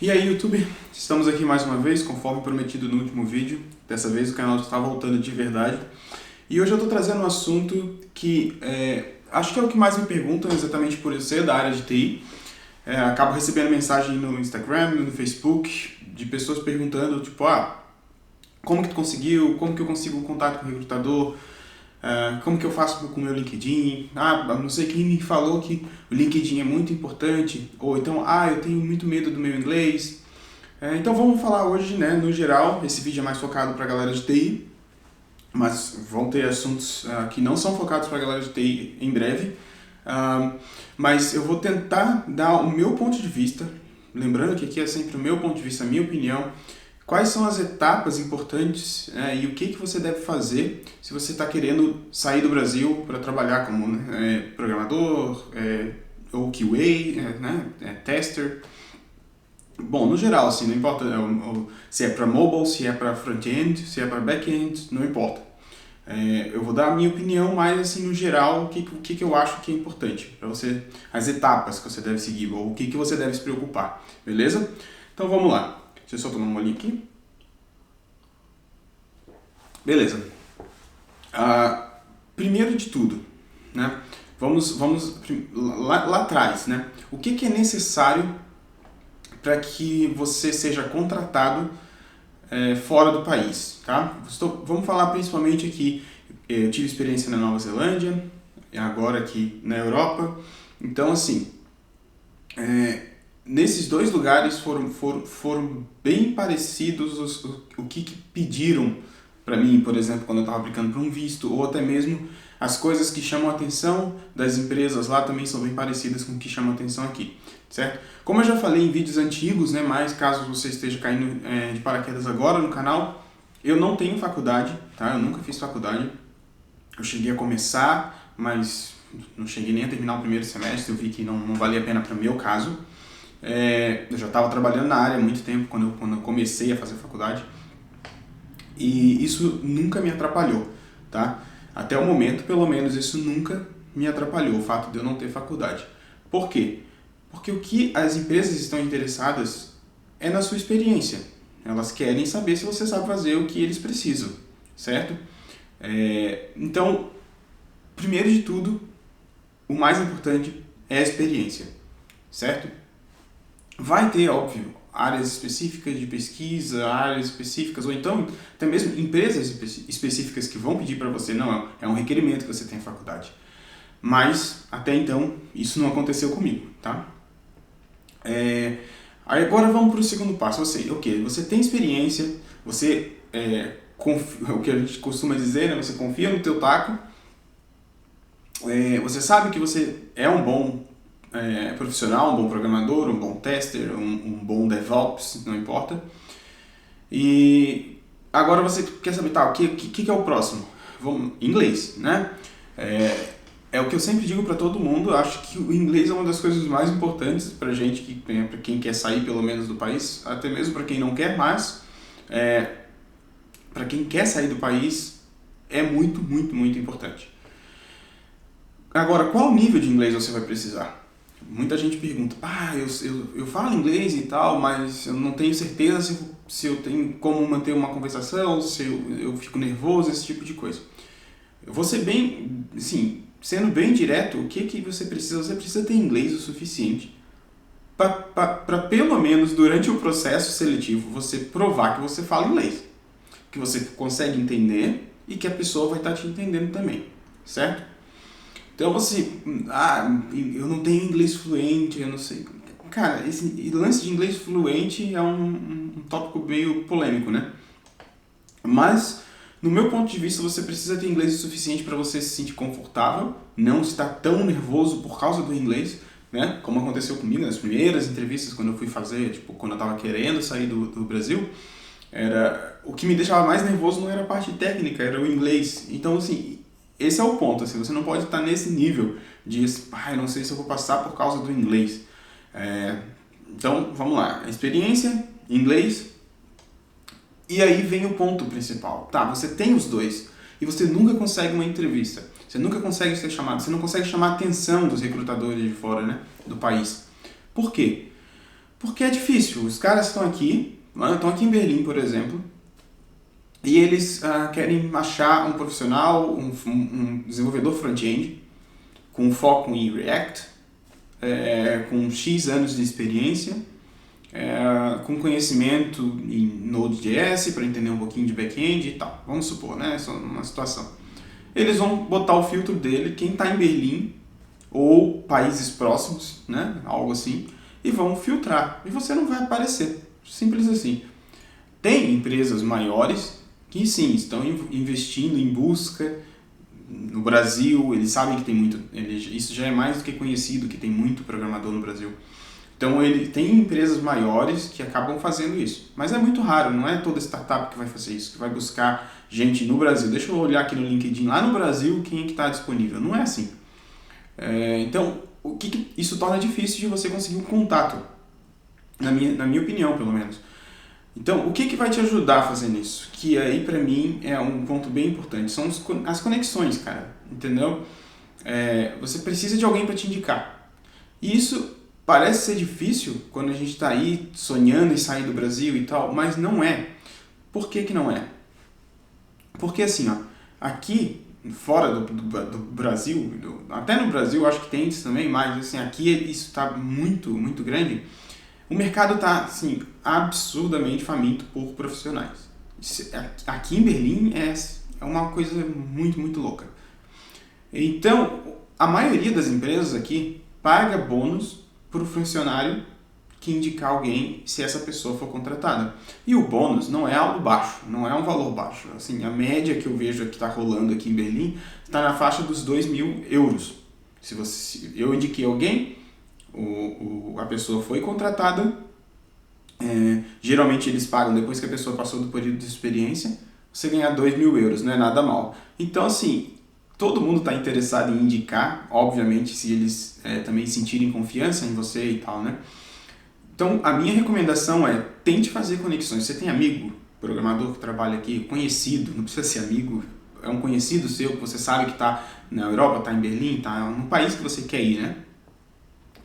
E aí, YouTube, estamos aqui mais uma vez, conforme prometido no último vídeo. Dessa vez o canal está voltando de verdade. E hoje eu estou trazendo um assunto que acho que é o que mais me perguntam, exatamente por eu ser da área de TI. Acabo recebendo mensagem no Instagram, no Facebook, de pessoas perguntando, tipo, como que tu conseguiu? Como que eu consigo contato com o recrutador? Como que eu faço com o meu LinkedIn? Não sei quem me falou que o LinkedIn é muito importante. Ou então, eu tenho muito medo do meu inglês. Então vamos falar hoje, né, no geral. Esse vídeo é mais focado para a galera de TI. Mas vão ter assuntos que não são focados para a galera de TI em breve. Mas eu vou tentar dar o meu ponto de vista. Lembrando que aqui é sempre o meu ponto de vista, a minha opinião. Quais são as etapas importantes e o que você deve fazer se você está querendo sair do Brasil para trabalhar como programador ou QA, tester. Bom, no geral, assim, não importa se é para mobile, se é para front-end, se é para back-end, não importa. Eu vou dar a minha opinião, mas assim, no geral, o que eu acho que é importante para você, as etapas que você deve seguir, ou o que você deve se preocupar, beleza? Então vamos lá. Deixa eu só tomar um olhinho aqui. Beleza. Primeiro de tudo, né? Vamos lá atrás, né? O que é necessário para que você seja contratado fora do país, tá? Vamos falar principalmente aqui, eu tive experiência na Nova Zelândia, agora aqui na Europa. Então, assim, nesses dois lugares foram bem parecidos o que pediram para mim, por exemplo, quando eu estava aplicando para um visto, ou até mesmo as coisas que chamam a atenção das empresas lá também são bem parecidas com o que chama a atenção aqui, certo? Como eu já falei em vídeos antigos, né, mas caso você esteja caindo de paraquedas agora no canal, eu não tenho faculdade, tá? Eu nunca fiz faculdade. Eu cheguei a começar, mas não cheguei nem a terminar o primeiro semestre, eu vi que não valia a pena para o meu caso. Eu já estava trabalhando na área há muito tempo quando eu comecei a fazer faculdade. E isso nunca me atrapalhou, tá? Até o momento, pelo menos, isso nunca me atrapalhou, o fato de eu não ter faculdade. Por quê? Porque o que as empresas estão interessadas é na sua experiência. Elas querem saber se você sabe fazer o que eles precisam, certo? Então, primeiro de tudo, o mais importante é a experiência, certo? Vai ter, óbvio, áreas específicas de pesquisa, áreas específicas, ou então até mesmo empresas específicas que vão pedir para você, não, é um requerimento que você tenha faculdade. Mas, até então, isso não aconteceu comigo, tá? Aí agora vamos para o segundo passo. Você tem experiência, você, o que a gente costuma dizer, né, você confia no teu taco, você sabe que você é um bom profissional, um bom programador, um bom tester, um bom DevOps, não importa. E agora você quer saber, o que é o próximo? Inglês, né? É o que eu sempre digo para todo mundo. Eu acho que o inglês é uma das coisas mais importantes pra gente, para quem quer sair pelo menos do país, até mesmo para quem não quer, mas para quem quer sair do país é muito, muito, muito importante. Agora, qual nível de inglês você vai precisar? Muita gente pergunta, eu falo inglês e tal, mas eu não tenho certeza se eu tenho como manter uma conversação, se eu fico nervoso, esse tipo de coisa. Eu vou ser bem, assim, sendo bem direto, o que você precisa? Você precisa ter inglês o suficiente para pelo menos durante o processo seletivo você provar que você fala inglês, que você consegue entender e que a pessoa vai estar te entendendo também, certo? Então eu não tenho inglês fluente, eu não sei. Cara, esse lance de inglês fluente é um tópico meio polêmico, né? Mas, no meu ponto de vista, você precisa ter inglês o suficiente para você se sentir confortável, não estar tão nervoso por causa do inglês, né? Como aconteceu comigo nas primeiras entrevistas, quando eu fui fazer, quando eu estava querendo sair do Brasil, o que me deixava mais nervoso não era a parte técnica, era o inglês. Então, assim, esse é o ponto, assim, você não pode estar nesse nível de, não sei se eu vou passar por causa do inglês. Então, vamos lá, experiência, inglês, e aí vem o ponto principal. Você tem os dois, e você nunca consegue uma entrevista, você nunca consegue ser chamado, você não consegue chamar a atenção dos recrutadores de fora, né, do país. Por quê? Porque é difícil. Os caras estão aqui em Berlim, por exemplo, e eles querem achar um profissional, um desenvolvedor front-end, com foco em React, com X anos de experiência, com conhecimento em Node.js para entender um pouquinho de back-end e tal. Vamos supor, né? Essa é uma situação. Eles vão botar o filtro dele, quem está em Berlim ou países próximos, né? Algo assim, e vão filtrar. E você não vai aparecer. Simples assim. Tem empresas maiores que sim, estão investindo em busca. No Brasil, eles sabem que tem muito, isso já é mais do que conhecido, que tem muito programador no Brasil. Então ele tem empresas maiores que acabam fazendo isso. Mas é muito raro, não é toda startup que vai fazer isso, que vai buscar gente no Brasil. Deixa eu olhar aqui no LinkedIn, lá no Brasil, quem é que está disponível. Não é assim. Então, o que isso torna difícil de você conseguir um contato, na minha opinião, pelo menos. Então, o que vai te ajudar a fazer isso? Que aí, pra mim, é um ponto bem importante. São as conexões, cara. Entendeu? Você precisa de alguém para te indicar. E isso parece ser difícil quando a gente tá aí sonhando em sair do Brasil e tal, mas não é. Por que não é? Porque assim, ó, aqui, fora do Brasil, até no Brasil eu acho que tem isso também, mas assim, aqui isso tá muito, muito grande. O mercado está, assim, absurdamente faminto por profissionais. Aqui em Berlim é uma coisa muito, muito louca. Então, a maioria das empresas aqui paga bônus para o funcionário que indicar alguém se essa pessoa for contratada. E o bônus não é algo baixo, não é um valor baixo. Assim, a média que eu vejo que está rolando aqui em Berlim está na faixa dos 2.000 euros. Se eu indiquei alguém, a pessoa foi contratada, geralmente eles pagam depois que a pessoa passou do período de experiência, você ganhar 2.000 euros, não é nada mal. Então assim, todo mundo está interessado em indicar, obviamente, se eles também sentirem confiança em você e tal, né? Então a minha recomendação é, tente fazer conexões. Você tem amigo, programador que trabalha aqui, conhecido, não precisa ser amigo, é um conhecido seu que você sabe que está na Europa, está em Berlim, está no país que você quer ir, né?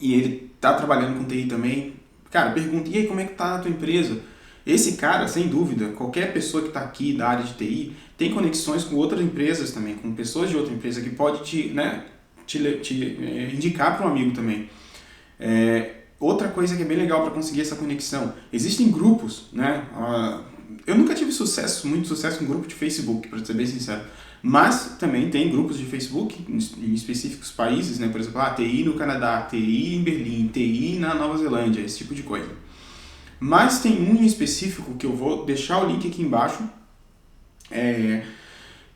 E ele tá trabalhando com TI também, cara, pergunta, e aí, como é que tá a tua empresa? Esse cara, sem dúvida, qualquer pessoa que está aqui da área de TI, tem conexões com outras empresas também, com pessoas de outra empresa que pode te indicar para um amigo também. Outra coisa que é bem legal para conseguir essa conexão, existem grupos, né? Eu nunca tive muito sucesso com grupo de Facebook, para ser bem sincero. Mas também tem grupos de Facebook em específicos países, né? Por exemplo, TI no Canadá, TI em Berlim, TI na Nova Zelândia, esse tipo de coisa. Mas tem um em específico que eu vou deixar o link aqui embaixo,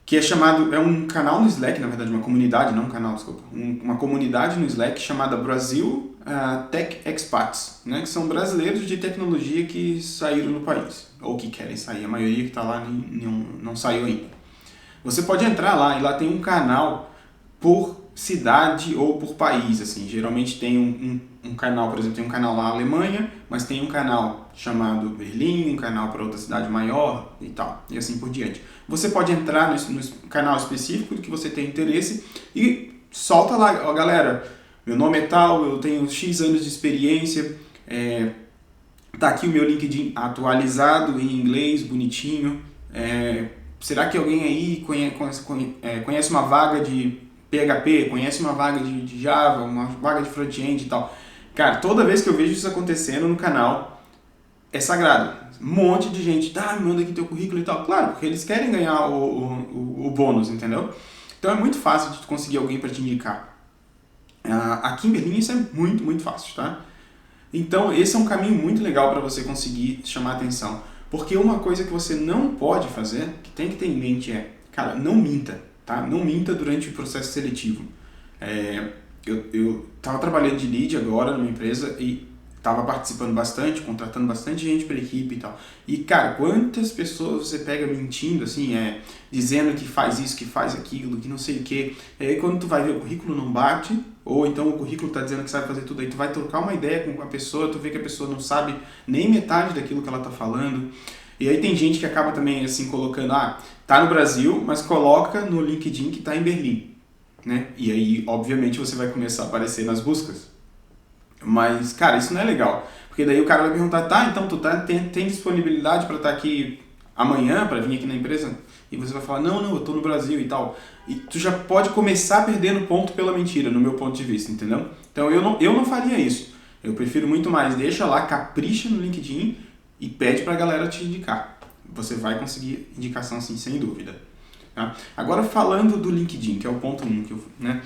que é um canal no Slack, na verdade, uma comunidade, não um canal, desculpa, uma comunidade no Slack chamada Brasil Tech Expats, né? Que são brasileiros de tecnologia que saíram do país, ou que querem sair, a maioria que está lá não saiu ainda. Você pode entrar lá e lá tem um canal por cidade ou por país, assim. Geralmente tem um canal, por exemplo, tem um canal lá na Alemanha, mas tem um canal chamado Berlim, um canal para outra cidade maior e tal, e assim por diante. Você pode entrar no canal específico do que você tem interesse e solta lá, ó, galera, meu nome é tal, eu tenho X anos de experiência, tá aqui o meu LinkedIn atualizado em inglês, bonitinho, será que alguém aí conhece uma vaga de PHP, conhece uma vaga de Java, uma vaga de front-end e tal? Cara, toda vez que eu vejo isso acontecendo no canal, é sagrado. Um monte de gente, me manda aqui teu currículo e tal. Claro, porque eles querem ganhar o bônus, entendeu? Então é muito fácil de conseguir alguém para te indicar. Aqui em Berlim isso é muito, muito fácil, tá? Então esse é um caminho muito legal para você conseguir chamar atenção. Porque uma coisa que você não pode fazer, que tem que ter em mente cara, não minta, tá? Não minta durante o processo seletivo. Eu estava trabalhando de lead agora numa empresa e estava participando bastante, contratando bastante gente para a equipe e tal. E, cara, quantas pessoas você pega mentindo, assim, dizendo que faz isso, que faz aquilo, que não sei o quê. E aí quando tu vai ver o currículo não bate, ou então o currículo está dizendo que sabe fazer tudo, aí tu vai trocar uma ideia com a pessoa, tu vê que a pessoa não sabe nem metade daquilo que ela está falando. E aí tem gente que acaba também, assim, colocando, tá no Brasil, mas coloca no LinkedIn que tá em Berlim, né? E aí, obviamente, você vai começar a aparecer nas buscas. Mas, cara, isso não é legal. Porque daí o cara vai perguntar, tá, então tu tem disponibilidade para estar aqui amanhã, para vir aqui na empresa? E você vai falar, não, eu tô no Brasil e tal. E tu já pode começar perdendo ponto pela mentira, no meu ponto de vista, entendeu? Então eu não faria isso. Eu prefiro muito mais, deixa lá, capricha no LinkedIn e pede pra galera te indicar. Você vai conseguir indicação assim, sem dúvida. Tá? Agora falando do LinkedIn, que é o ponto 1, né?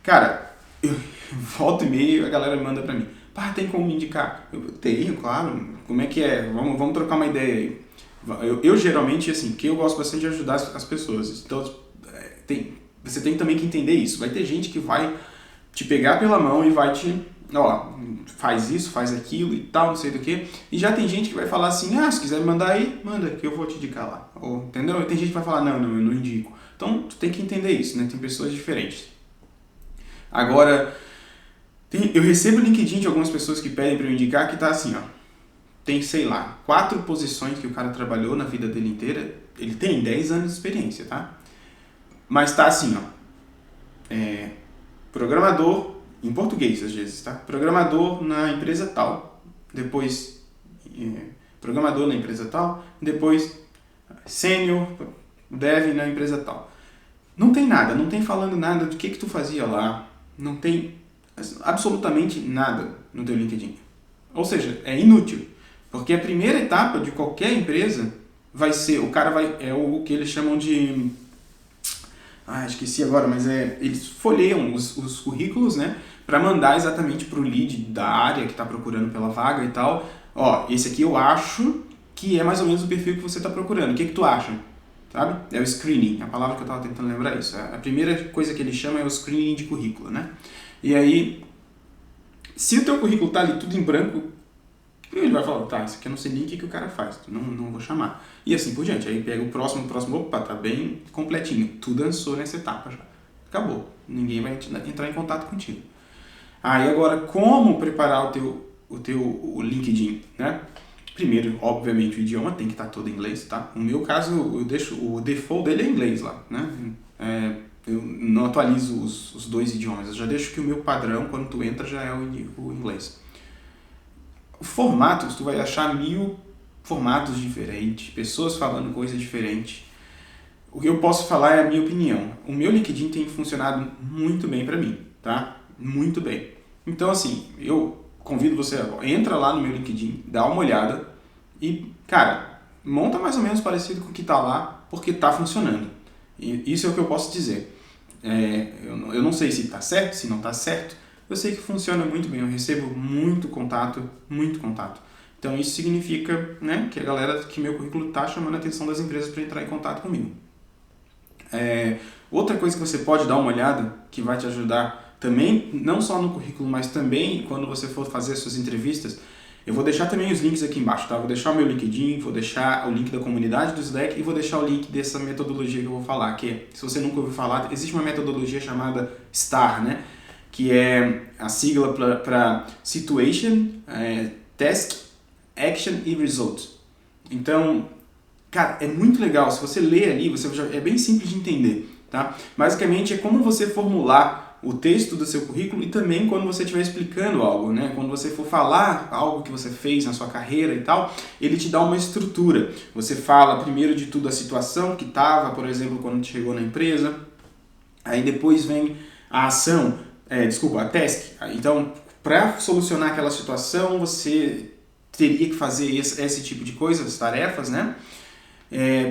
Cara, eu volta e meia a galera manda pra mim. Pá, tem como me indicar? Eu tenho, claro. Como é que é? Vamos trocar uma ideia aí. Eu geralmente, assim, que eu gosto bastante de ajudar as pessoas. Então, você tem também que entender isso. Vai ter gente que vai te pegar pela mão e vai te... Ó, faz isso, faz aquilo e tal, não sei do que. E já tem gente que vai falar assim, se quiser me mandar aí, manda que eu vou te indicar lá. Ou, entendeu? E tem gente que vai falar, não, eu não indico. Então, tu tem que entender isso, né? Tem pessoas diferentes. Agora... eu recebo o LinkedIn de algumas pessoas que pedem para eu indicar que tá assim, ó. Tem, sei lá, 4 posições que o cara trabalhou na vida dele inteira. Ele tem 10 anos de experiência, tá? Mas tá assim, ó. Programador, em português às vezes, tá? Programador na empresa tal. Depois, programador na empresa tal. Depois, sênior, dev na empresa tal. Não tem nada, não tem falando nada do que tu fazia lá. Não tem absolutamente nada no teu LinkedIn. Ou seja, é inútil. Porque a primeira etapa de qualquer empresa vai ser, é o que eles chamam de... esqueci agora, mas eles folheiam os currículos, né? Para mandar exatamente para o lead da área que está procurando pela vaga e tal. Ó, esse aqui eu acho que é mais ou menos o perfil que você está procurando. O que tu acha? Sabe? É o screening, a palavra que eu estava tentando lembrar é isso. A primeira coisa que eles chamam é o screening de currículo, né? E aí, se o teu currículo tá ali tudo em branco, ele vai falar, tá, isso aqui eu não sei nem o que o cara faz, não vou chamar. E assim por diante. Aí pega o próximo, opa, tá bem completinho. Tu dançou nessa etapa já. Acabou. Ninguém vai entrar em contato contigo. Aí agora, como preparar o LinkedIn, né? Primeiro, obviamente, o idioma tem que estar todo em inglês, tá? No meu caso, eu deixo, o default dele é inglês lá, né? Eu não atualizo os 2 idiomas, eu já deixo que o meu padrão, quando tu entra, já é o inglês. Formatos, tu vai achar 1000 formatos diferentes, pessoas falando coisa diferente. O que eu posso falar é a minha opinião. O meu LinkedIn tem funcionado muito bem pra mim, tá? Muito bem. Então, assim, eu convido você, entra lá no meu LinkedIn, dá uma olhada e, cara, monta mais ou menos parecido com o que tá lá, porque tá funcionando. E isso é o que eu posso dizer. Eu não sei se tá certo, se não tá certo. Eu sei que funciona muito bem, eu recebo muito contato. Então isso significa, né, que a galera, que meu currículo está chamando a atenção das empresas para entrar em contato comigo. Outra coisa que você pode dar uma olhada, que vai te ajudar também, não só no currículo, mas também quando você for fazer as suas entrevistas, eu vou deixar também os links aqui embaixo, tá? Vou deixar o meu LinkedIn, vou deixar o link da comunidade do Slack e vou deixar o link dessa metodologia que eu vou falar, que se você nunca ouviu falar, existe uma metodologia chamada STAR, né? Que é a sigla para Situation, Task, Action e Result. Então, cara, é muito legal. Se você ler ali, é bem simples de entender, tá? Basicamente, é como você formular o texto do seu currículo e também quando você estiver explicando algo, né? Quando você for falar algo que você fez na sua carreira e tal, ele te dá uma estrutura. Você fala, primeiro de tudo, a situação que estava, por exemplo, quando chegou na empresa. Aí depois vem a ação, a task. Então, para solucionar aquela situação, você teria que fazer esse tipo de coisa, as tarefas, né?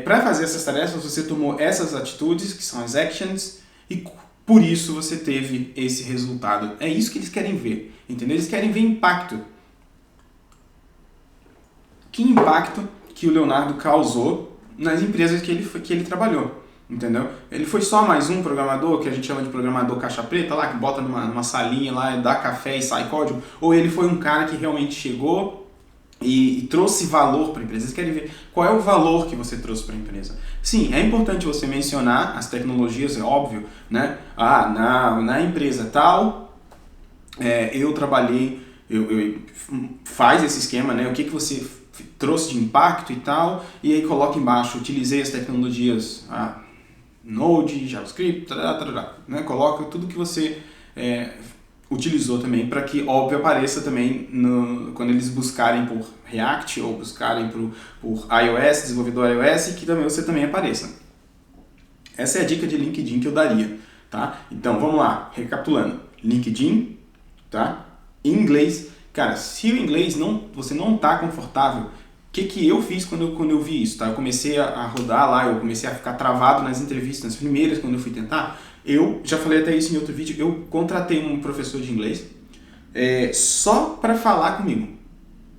Para fazer essas tarefas, você tomou essas atitudes, que são as actions, e por isso você teve esse resultado. É isso que eles querem ver, entendeu? Eles querem ver impacto. Que impacto que o Leonardo causou nas empresas que ele trabalhou. Entendeu? Ele foi só mais um programador, que a gente chama de programador caixa preta lá, que bota numa salinha lá, dá café e sai código, ou ele foi um cara que realmente chegou e trouxe valor para a empresa. Eles querem ver qual é o valor que você trouxe para a empresa. Sim, é importante você mencionar as tecnologias, é óbvio, né? Na empresa tal, eu trabalhei, faz esse esquema, né? O que você trouxe de impacto e tal, e aí coloca embaixo, utilizei as tecnologias... Node, JavaScript, né? Coloca tudo que você utilizou também para que, óbvio, apareça também quando eles buscarem por React ou buscarem por iOS, desenvolvedor iOS, que também você também apareça. Essa é a dica de LinkedIn que eu daria, tá? Então, vamos lá, recapitulando. LinkedIn, tá? Em inglês. Cara, se o inglês você não tá confortável, o que eu fiz quando eu vi isso, tá? Eu comecei a rodar lá, eu comecei a ficar travado nas entrevistas, nas primeiras, quando eu fui tentar. Eu já falei até isso em outro vídeo, eu contratei um professor de inglês só para falar comigo,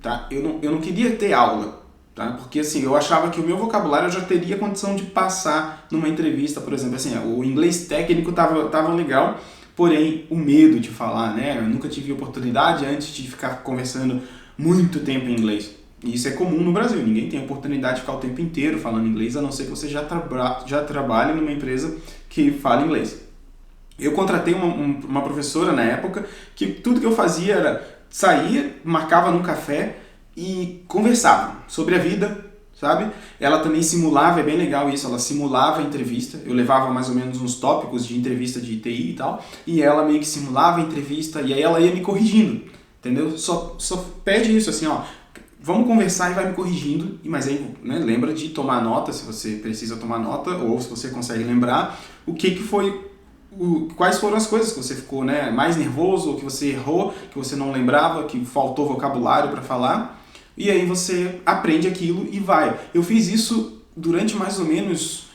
tá? Eu não queria ter aula, tá? Porque assim, eu achava que o meu vocabulário eu já teria condição de passar numa entrevista, por exemplo, assim, o inglês técnico tava legal, porém o medo de falar, né? Eu nunca tive oportunidade antes de ficar conversando muito tempo em inglês. E isso é comum no Brasil, ninguém tem oportunidade de ficar o tempo inteiro falando inglês, a não ser que você já trabalhe numa empresa que fala inglês. Eu contratei uma professora na época que tudo que eu fazia era sair, marcava num café e conversava sobre a vida, sabe? Ela também simulava, é bem legal isso, ela simulava a entrevista, eu levava mais ou menos uns tópicos de entrevista de TI e tal, e ela meio que simulava a entrevista e aí ela ia me corrigindo, entendeu? Só pede isso assim, ó, vamos conversar e vai me corrigindo, mas aí, né, lembra de tomar nota, se você precisa tomar nota, ou se você consegue lembrar, o que foi, quais foram as coisas que você ficou, né, mais nervoso, ou que você errou, que você não lembrava, que faltou vocabulário para falar, e aí você aprende aquilo e vai. Eu fiz isso durante mais ou menos,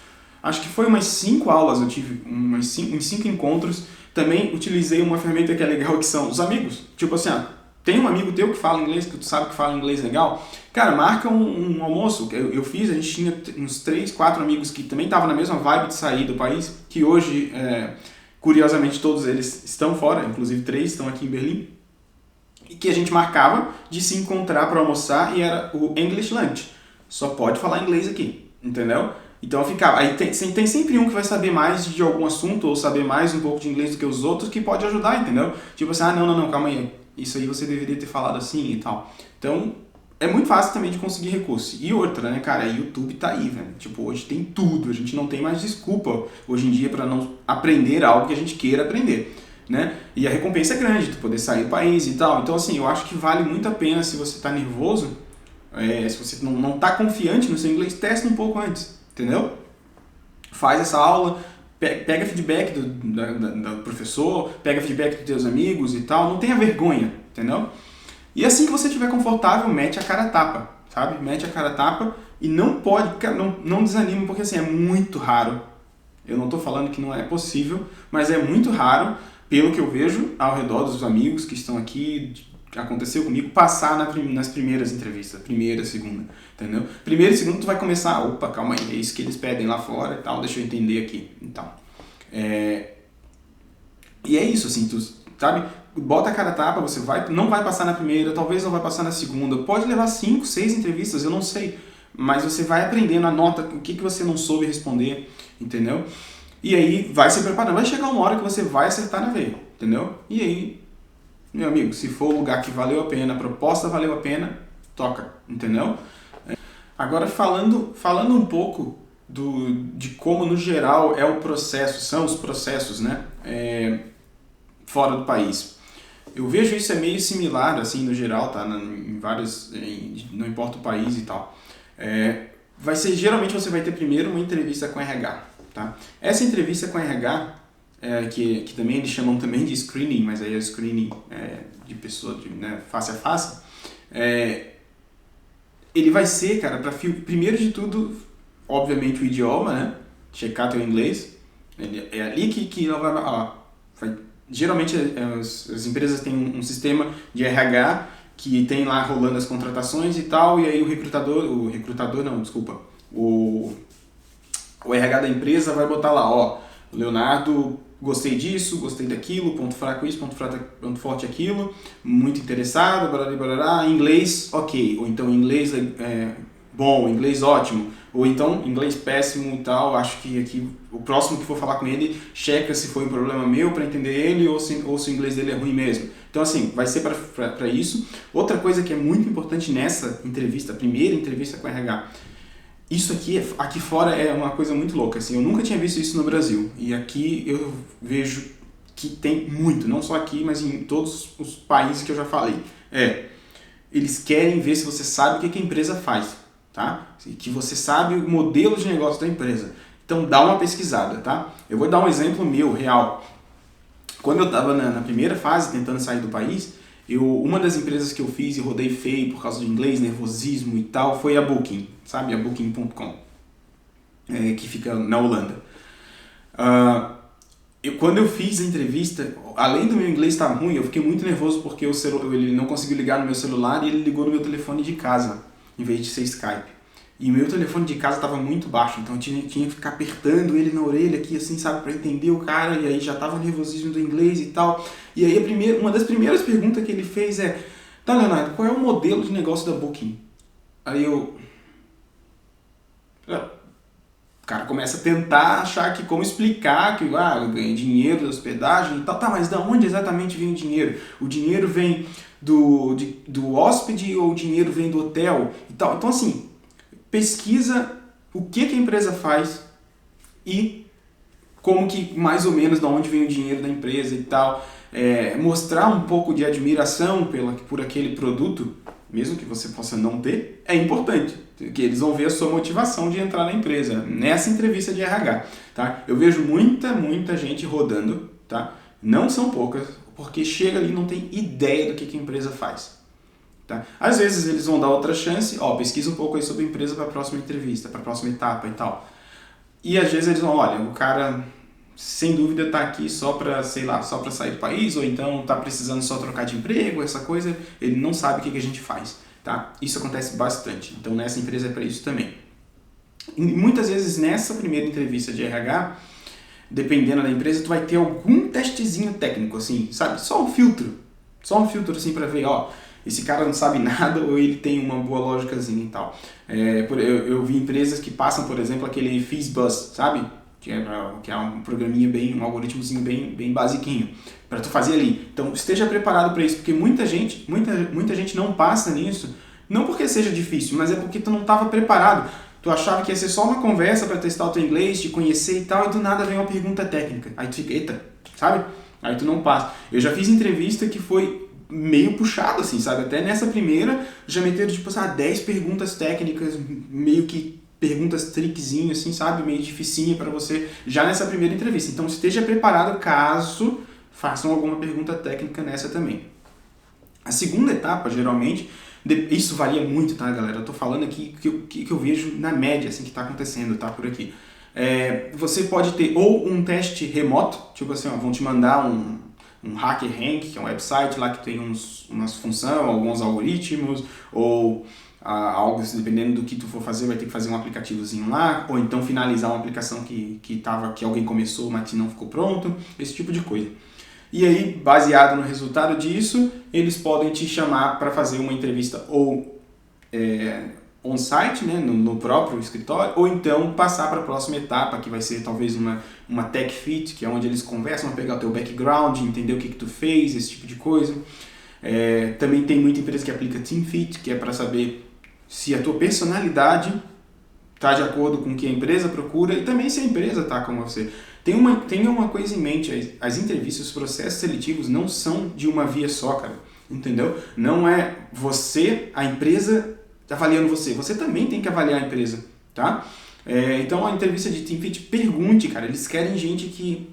acho que foi umas 5 aulas, eu tive uns 5 encontros. Também utilizei uma ferramenta que é legal, que são os amigos. Tipo assim, tem um amigo teu que fala inglês, que tu sabe que fala inglês legal, cara, marca um almoço. Eu fiz, a gente tinha uns 3, 4 amigos que também estavam na mesma vibe de sair do país, que hoje, curiosamente, todos eles estão fora, inclusive 3 estão aqui em Berlim, e que a gente marcava de se encontrar para almoçar e era o English Lunch. Só pode falar inglês aqui, entendeu? Então ficava. Aí tem sempre um que vai saber mais de algum assunto ou saber mais um pouco de inglês do que os outros que pode ajudar, entendeu? Tipo assim, não, calma aí. Isso aí você deveria ter falado assim e tal. Então, é muito fácil também de conseguir recurso. E outra, né, cara, YouTube tá aí, velho. Tipo, hoje tem tudo. A gente não tem mais desculpa hoje em dia para não aprender algo que a gente queira aprender, né? E a recompensa é grande, tu poder sair do país e tal. Então, assim, eu acho que vale muito a pena se você tá nervoso, se você não tá confiante no seu inglês, testa um pouco antes, entendeu? Faz essa aula, pega feedback do professor, pega feedback dos teus amigos e tal, não tenha vergonha, entendeu? E assim que você estiver confortável, mete a cara a tapa, sabe? Mete a cara a tapa e não pode, não desanime, porque assim, é muito raro. Eu não estou falando que não é possível, mas é muito raro, pelo que eu vejo ao redor dos amigos que estão aqui, aconteceu comigo, passar nas primeiras entrevistas, primeira, segunda, entendeu? Primeira e segunda tu vai começar, opa, calma aí, é isso que eles pedem lá fora e tal, deixa eu entender aqui, então. E é isso, assim, tu, sabe, bota a cara a tapa, você não vai passar na primeira, talvez não vai passar na segunda, pode levar 5, 6 entrevistas, eu não sei, mas você vai aprendendo, anota o que você não soube responder, entendeu? E aí vai se preparando, vai chegar uma hora que você vai acertar na veia, entendeu? E aí, meu amigo, se for o lugar que valeu a pena, a proposta valeu a pena, toca, entendeu? Agora falando um pouco de como no geral é o processo, são os processos, né, fora do país. Eu vejo isso é meio similar, assim, no geral, tá, em vários, não importa o país e tal. Geralmente você vai ter primeiro uma entrevista com RH, tá? Essa entrevista com RH, que também eles chamam também de screening, mas aí é screening de pessoa, né, face a face, ele vai ser, cara, para primeiro de tudo, obviamente o idioma, né? Checar teu inglês. É ali que ela vai geralmente as empresas têm um sistema de RH que tem lá rolando as contratações e tal, e aí o RH da empresa vai botar lá, ó, Leonardo, gostei disso, gostei daquilo, ponto fraco isso, ponto forte aquilo, muito interessado, barará, inglês ok, ou então inglês bom, inglês ótimo, ou então inglês péssimo e tal, acho que aqui o próximo que for falar com ele, checa se foi um problema meu para entender ele ou se o inglês dele é ruim mesmo. Então assim, vai ser para isso. Outra coisa que é muito importante nessa entrevista, a primeira entrevista com a RH, isso aqui fora é uma coisa muito louca, assim, eu nunca tinha visto isso no Brasil, e aqui eu vejo que tem muito, não só aqui, mas em todos os países que eu já falei, eles querem ver se você sabe o que a empresa faz, tá? Que você sabe o modelo de negócio da empresa. Então dá uma pesquisada, tá? Eu vou dar um exemplo meu, real. Quando eu estava na primeira fase, tentando sair do país, uma das empresas que eu fiz e rodei feio por causa de inglês, nervosismo e tal, foi a Booking, sabe? A Booking.com, que fica na Holanda. Quando eu fiz a entrevista, além do meu inglês estar ruim, eu fiquei muito nervoso porque ele não conseguiu ligar no meu celular e ele ligou no meu telefone de casa, em vez de ser Skype. E o meu telefone de casa estava muito baixo, então eu tinha que ficar apertando ele na orelha aqui, assim, sabe, para entender o cara, e aí já tava o nervosismo do inglês e tal. E aí uma das primeiras perguntas que ele fez tá, Leonardo, qual é o modelo de negócio da Booking? Aí o cara começa a tentar achar que como explicar que eu ganho dinheiro da hospedagem e tal. Tá, mas de onde exatamente vem o dinheiro? O dinheiro vem do hóspede ou o dinheiro vem do hotel e tal? Então, assim, pesquisa o que a empresa faz e como que, mais ou menos, de onde vem o dinheiro da empresa e tal. Mostrar um pouco de admiração por aquele produto, mesmo que você possa não ter, é importante, porque eles vão ver a sua motivação de entrar na empresa, nessa entrevista de RH. Tá? Eu vejo muita gente rodando, tá? Não são poucas, porque chega ali e não tem ideia do que a empresa faz. Tá? Às vezes eles vão dar outra chance, pesquisa um pouco aí sobre a empresa para a próxima entrevista, para a próxima etapa e tal. E às vezes eles vão, olha, o cara sem dúvida está aqui só para, só para sair do país, ou então está precisando só trocar de emprego, essa coisa, ele não sabe o que a gente faz. Tá? Isso acontece bastante, então nessa empresa é para isso também. E muitas vezes nessa primeira entrevista de RH, dependendo da empresa, tu vai ter algum testezinho técnico, assim, sabe? Só um filtro assim para ver, esse cara não sabe nada ou ele tem uma boa lógicazinha e tal. Eu vi empresas que passam, por exemplo, aquele FizzBuzz, sabe? Que é um programinha um algoritmozinho bem basiquinho, para tu fazer ali. Então esteja preparado para isso, porque muita gente não passa nisso, não porque seja difícil, mas é porque tu não estava preparado. Tu achava que ia ser só uma conversa para testar o teu inglês, te conhecer e tal, e do nada vem uma pergunta técnica. Aí tu fica, eita, sabe? Aí tu não passa. Eu já fiz entrevista que foi meio puxado, assim, sabe? Até nessa primeira, já meteram, 10 perguntas técnicas, meio que perguntas trickzinho, assim, sabe? Meio dificinho para você, já nessa primeira entrevista. Então, esteja preparado caso façam alguma pergunta técnica nessa também. A segunda etapa, geralmente, isso varia muito, tá, galera? Eu tô falando aqui que eu vejo na média, assim, que tá acontecendo, tá, por aqui. Você pode ter ou um teste remoto, tipo assim, vão te mandar um HackerRank, que é um website lá que tem umas funções, alguns algoritmos, ou algo, dependendo do que tu for fazer, vai ter que fazer um aplicativozinho lá, ou então finalizar uma aplicação que alguém começou, mas que não ficou pronto, esse tipo de coisa. E aí, baseado no resultado disso, eles podem te chamar para fazer uma entrevista ou on-site, né, no próprio escritório, ou então passar para a próxima etapa, que vai ser talvez uma tech fit, que é onde eles conversam, pegar o teu background, entender o que tu fez, esse tipo de coisa. Também tem muita empresa que aplica team fit, que é para saber se a tua personalidade está de acordo com o que a empresa procura e também se a empresa está com você. Tenha uma coisa em mente, as entrevistas, os processos seletivos não são de uma via só, cara, entendeu? Não é você, a empresa avaliando você também tem que avaliar a empresa, tá? Então a entrevista de team fit, pergunte, cara, eles querem gente que,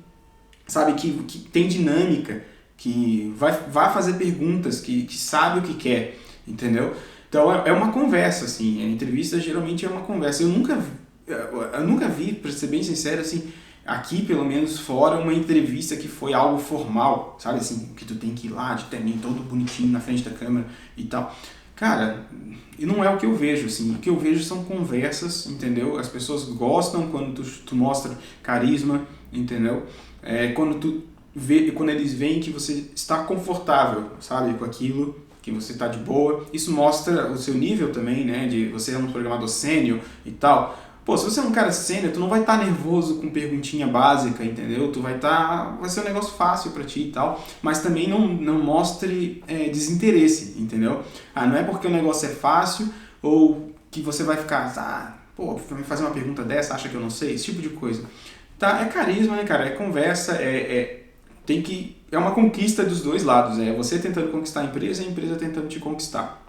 sabe, que tem dinâmica, que vai fazer perguntas, que sabe o que quer, entendeu? Então é uma conversa, assim, a entrevista geralmente é uma conversa. Eu nunca vi, pra ser bem sincero, assim, aqui pelo menos fora, uma entrevista que foi algo formal, sabe, assim, que tu tem que ir lá de terninho todo bonitinho na frente da câmera e tal. Cara, e não é o que eu vejo, assim, o que eu vejo são conversas, entendeu? As pessoas gostam quando tu mostra carisma, entendeu? Quando eles veem que você está confortável, sabe, com aquilo, que você está de boa, isso mostra o seu nível também, né, de você é um programador sênior e tal. Pô, se você é um cara sênior, tu não vai estar nervoso com perguntinha básica, entendeu? Vai ser um negócio fácil pra ti e tal, mas também não mostre desinteresse, entendeu? Não é porque o negócio é fácil ou que você vai ficar, vai me fazer uma pergunta dessa, acha que eu não sei? Esse tipo de coisa. Tá? É carisma, né, cara? É conversa, é uma conquista dos dois lados, é você tentando conquistar a empresa e a empresa tentando te conquistar.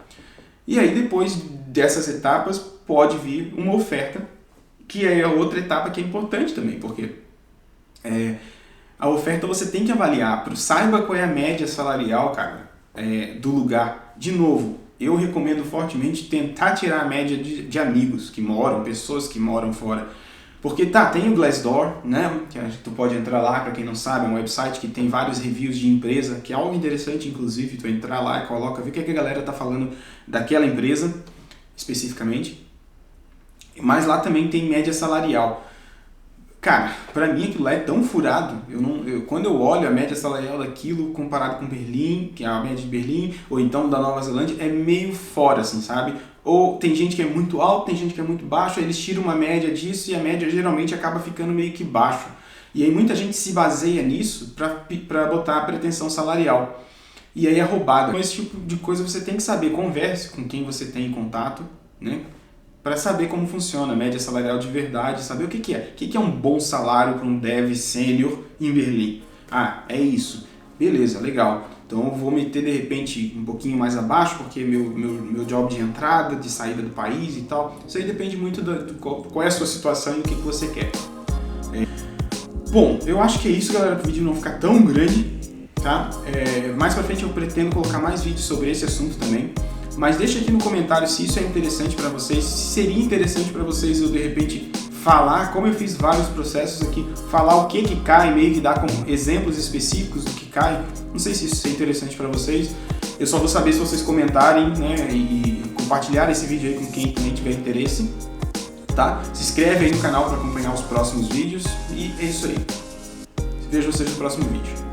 E aí depois dessas etapas pode vir uma oferta, que é a outra etapa que é importante também, porque a oferta você tem que avaliar, saiba qual é a média salarial, cara, do lugar. De novo, eu recomendo fortemente tentar tirar a média de amigos que moram, pessoas que moram fora. Porque tem o Glassdoor, né, que tu pode entrar lá, para quem não sabe, é um website que tem vários reviews de empresa, que é algo interessante, inclusive, tu entrar lá e coloca, ver o que a galera tá falando daquela empresa, especificamente. Mas lá também tem média salarial. Cara, pra mim aquilo lá é tão furado, quando eu olho a média salarial daquilo comparado com Berlim, que é a média de Berlim, ou então da Nova Zelândia, é meio fora, assim, sabe? Ou tem gente que é muito alto, tem gente que é muito baixo, aí eles tiram uma média disso e a média geralmente acaba ficando meio que baixo. E aí muita gente se baseia nisso pra botar a pretensão salarial. E aí é roubada. Então esse tipo de coisa você tem que saber, converse com quem você tem em contato, né? Para saber como funciona a média salarial de verdade, saber o que é. O que é um bom salário para um dev sênior em Berlim? Ah, é isso. Beleza, legal. Então eu vou meter de repente um pouquinho mais abaixo, porque meu job de entrada, de saída do país e tal. Isso aí depende muito qual é a sua situação e o que você quer. Bom, eu acho que é isso, galera, para o vídeo não ficar tão grande. Tá? Mais pra frente eu pretendo colocar mais vídeos sobre esse assunto também. Mas deixa aqui no comentário se isso é interessante para vocês, se seria interessante para vocês eu de repente falar, como eu fiz vários processos aqui, falar o que cai, meio que dar como exemplos específicos do que cai. Não sei se isso é interessante para vocês. Eu só vou saber se vocês comentarem, né, e compartilharem esse vídeo aí com quem também tiver interesse. Tá? Se inscreve aí no canal para acompanhar os próximos vídeos e é isso aí. Vejo vocês no próximo vídeo.